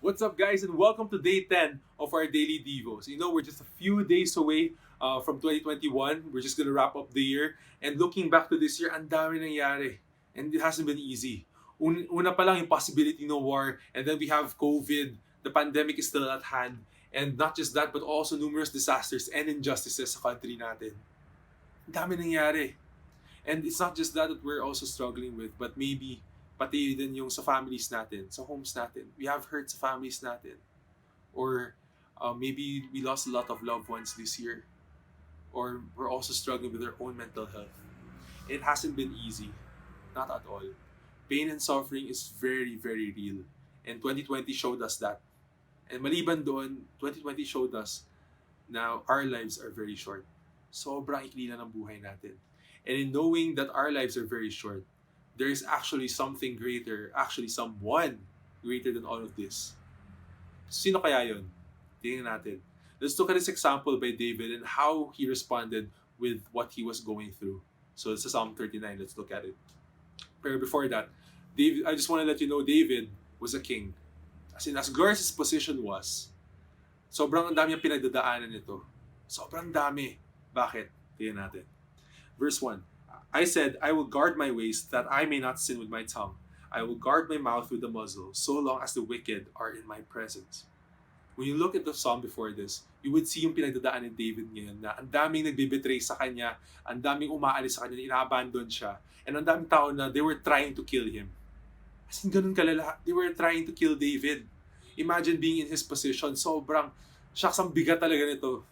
What's up, guys, and welcome to day 10 of our daily Devos. We're just a few days away from 2021. We're just gonna wrap up the year. And looking back to this year, ang dami nangyari. And it hasn't been easy. Una pa lang yung possibility ng war, and then we have COVID. The pandemic is still at hand. And not just that, but also numerous disasters and injustices sa country natin. Ang dami nangyari. And it's not just that we're also struggling with, but maybe pati din yung sa families natin, sa homes natin. We have hurt sa families natin. Or maybe we lost a lot of loved ones this year. Or we're also struggling with our own mental health. It hasn't been easy. Not at all. Pain and suffering is very, very real. And 2020 showed us that. And maliban doon, 2020 showed us na our lives are very short. Sobrang ikli lang ng buhay natin. And in knowing that our lives are very short, there is actually something greater, actually someone greater than all of this. Sino kaya yun? Tingnan natin. Let's look at this example by David and how he responded with what he was going through. So this is Psalm 39. Let's look at it. But before that, David, I just want to let you know David was a king. As glorious his position was, sobrang dami ang pinagdadaanan nito. Sobrang dami. Bakit? Tingnan natin. Verse 1. I said, I will guard my ways that I may not sin with my tongue. I will guard my mouth with the muzzle, so long as the wicked are in my presence. When you look at the psalm before this, you would see yung pinagdadaan ni David ngayon na ang daming nagbibetray sa kanya, ang daming umaalis sa kanya, ina-abandon siya, and ang daming tao na they were trying to kill him. As in, ganun kalala. They were trying to kill David. Imagine being in his position. Sobrang, shucks, ang bigat talaga nito.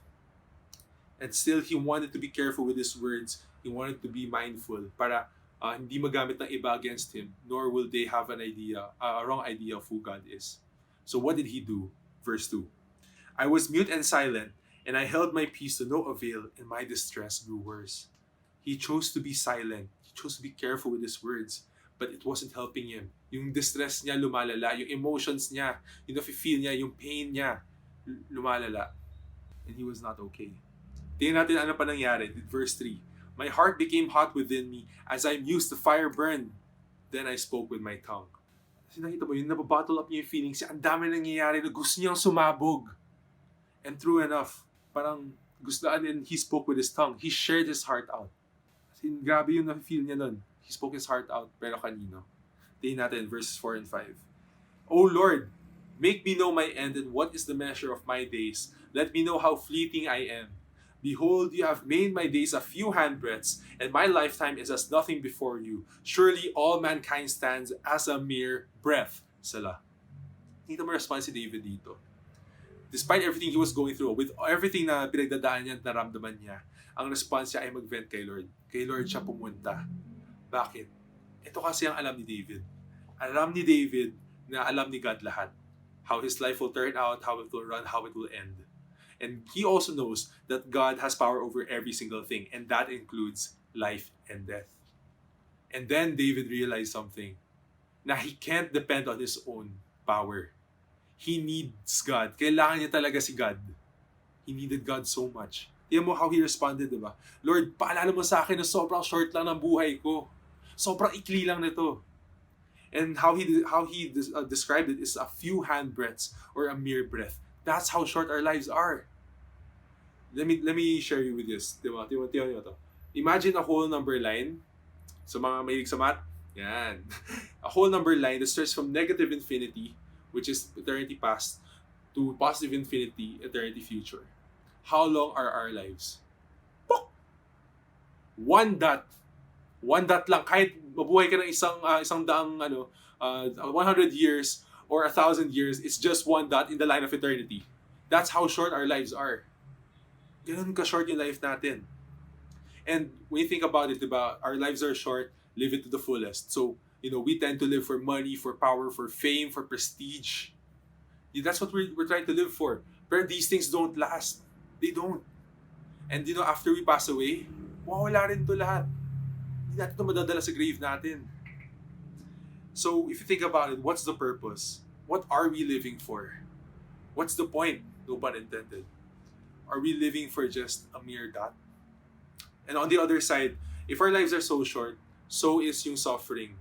And still, he wanted to be careful with his words. He wanted to be mindful para hindi magamit ng iba against him, nor will they have a wrong idea of who God is. So what did he do? Verse 2. I was mute and silent, and I held my peace to no avail, and my distress grew worse. He chose to be silent. He chose to be careful with his words, but it wasn't helping him. Yung distress niya lumalala, yung emotions niya, yung nafe-feel niya, yung pain niya lumalala. And he was not okay. Tingnan natin ano pa nangyari. Verse 3. My heart became hot within me as I mused, the fire burned. Then I spoke with my tongue. Kasi nakita mo, yung nababottle up niya yung feelings niya, ang dami nangyayari na gusto niyang sumabog. And true enough, parang gusto, and he spoke with his tongue. He shared his heart out. Kasi grabe yung na-feel niya nun. He spoke his heart out, pero kanino? Tingnan natin, verses 4 and 5. O Lord, make me know my end and what is the measure of my days. Let me know how fleeting I am. Behold, you have made my days a few handbreadths, and my lifetime is as nothing before you. Surely all mankind stands as a mere breath. Sala. Dito mo response si David dito. Despite everything he was going through, with everything na pinagdadaan niya at naramdaman niya, ang response niya ay mag-vent kay Lord. Kay Lord siya pumunta. Bakit? Ito kasi ang alam ni David. Alam ni David na alam ni God lahat. How his life will turn out, how it will run, how it will end. And he also knows that God has power over every single thing, and that includes life and death. And then David realized something, na he can't depend on his own power. He needs God. Kailangan niya talaga si God. He needed God so much. Tingnan mo how he responded, diba? Lord, paalala mo sa akin na sobrang short lang ng buhay ko. Sobrang ikli lang nito. And how he described it is a few handbreadths or a mere breath. That's how short our lives are. Let me share you with this. Diba? Tingnan nyo to. Imagine a whole number line. Sa mga mahilig sa math, yan. A whole number line that starts from negative infinity, which is eternity past, to positive infinity, eternity future. How long are our lives? Pok! One dot. One dot lang. Kahit mabuhay ka ng isang daang 100 years or 1,000 years, it's just one dot in the line of eternity. That's how short our lives are. Ganun ka-short yung life natin. And when you think about it, diba, our lives are short, live it to the fullest. So, we tend to live for money, for power, for fame, for prestige. That's what we're trying to live for. But these things don't last. They don't. And after we pass away, wala rin to lahat. Hindi natin ito madadala sa grave natin. So, if you think about it, what's the purpose? What are we living for? What's the point? No pun intended. Are we living for just a mere dot? And on the other side, if our lives are so short, so is yung suffering.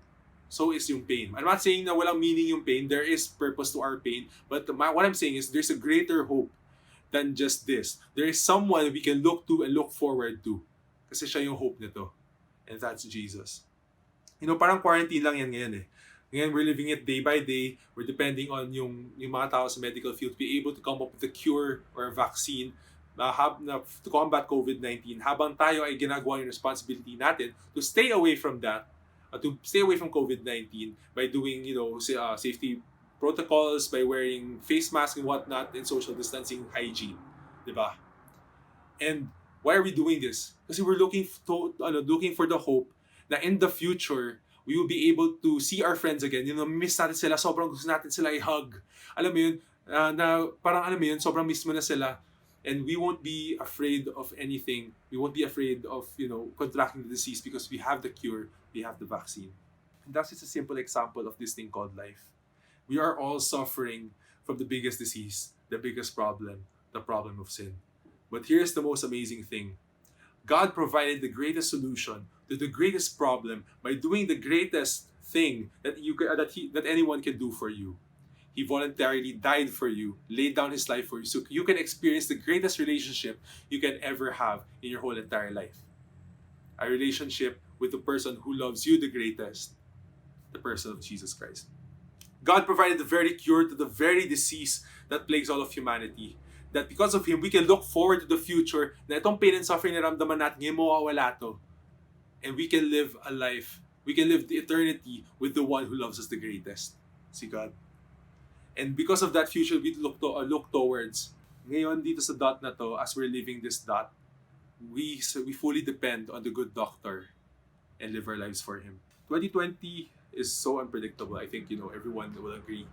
so is yung pain. I'm not saying na walang meaning yung pain. There is purpose to our pain. But what I'm saying is there's a greater hope than just this. There is someone we can look to and look forward to. Kasi siya yung hope nito. And that's Jesus. You know, parang quarantine lang yan ngayon eh. Ngayon, we're living it day by day. We're depending on yung mga tao sa medical field to be able to come up with a cure or a vaccine to combat COVID-19 habang tayo ay ginagawa yung responsibility natin to stay away from that, to stay away from COVID-19 by doing, safety protocols, by wearing face masks and whatnot, and social distancing hygiene. Diba? And why are we doing this? Kasi we're looking for the hope na in the future, we will be able to see our friends again. Miss natin sila, sobrang gusto natin sila i-hug. Alam mo yun, sobrang miss mo na sila. And we won't be afraid of anything. We won't be afraid of, contracting the disease because we have the cure, we have the vaccine. And that's just a simple example of this thing called life. We are all suffering from the biggest disease, the biggest problem, the problem of sin. But here's the most amazing thing. God provided the greatest solution to the greatest problem by doing the greatest thing that anyone can do for you. He voluntarily died for you, laid down his life for you, so you can experience the greatest relationship you can ever have in your whole entire life. A relationship with the person who loves you the greatest, the person of Jesus Christ. God provided the very cure to the very disease that plagues all of humanity. That because of Him, we can look forward to the future na itong pain and suffering na ramdaman natin, ngayon mawawala to. And we can live a life, we can live the eternity with the one who loves us the greatest, si God. And because of that future, we look towards. Ngayon, dito sa dot na to, as we're living this dot, we fully depend on the good doctor and live our lives for Him. 2020 is so unpredictable. I think, everyone will agree.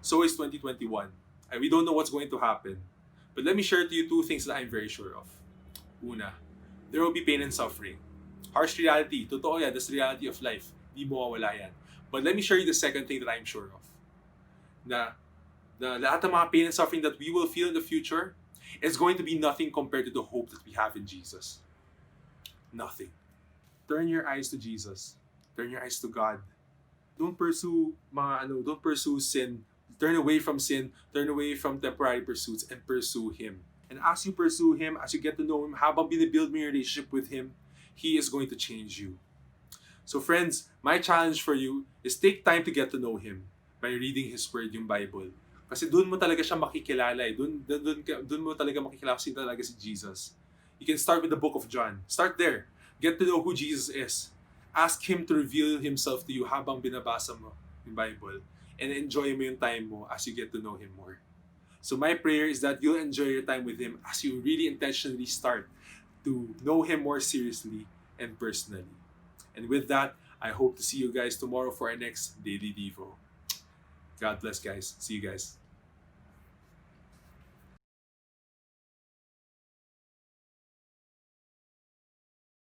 So is 2021. And we don't know what's going to happen. But let me share to you two things that I'm very sure of. Una, there will be pain and suffering. Harsh reality. Totoo yan. That's the reality of life. Di mawawala yan. But let me share you the second thing that I'm sure of. Na lahat ng mga pain and suffering that we will feel in the future is going to be nothing compared to the hope that we have in Jesus. Nothing. Turn your eyes to Jesus. Turn your eyes to God. Don't pursue sin. Turn away from sin. Turn away from temporary pursuits and pursue Him. And as you pursue Him, as you get to know Him, habang binibuild mo yung relationship with Him, He is going to change you. So friends, my challenge for you is take time to get to know Him by reading His Word, yung Bible. Kasi doon mo talaga siya makikilala eh. Doon mo talaga makikilala kasi talaga si Jesus. You can start with the book of John. Start there. Get to know who Jesus is. Ask Him to reveal Himself to you habang binabasa mo yung Bible. And enjoy mo yung time mo as you get to know Him more. So my prayer is that you'll enjoy your time with Him as you really intentionally start to know Him more seriously and personally. And with that, I hope to see you guys tomorrow for our next Daily Devo. God bless, guys. See you guys.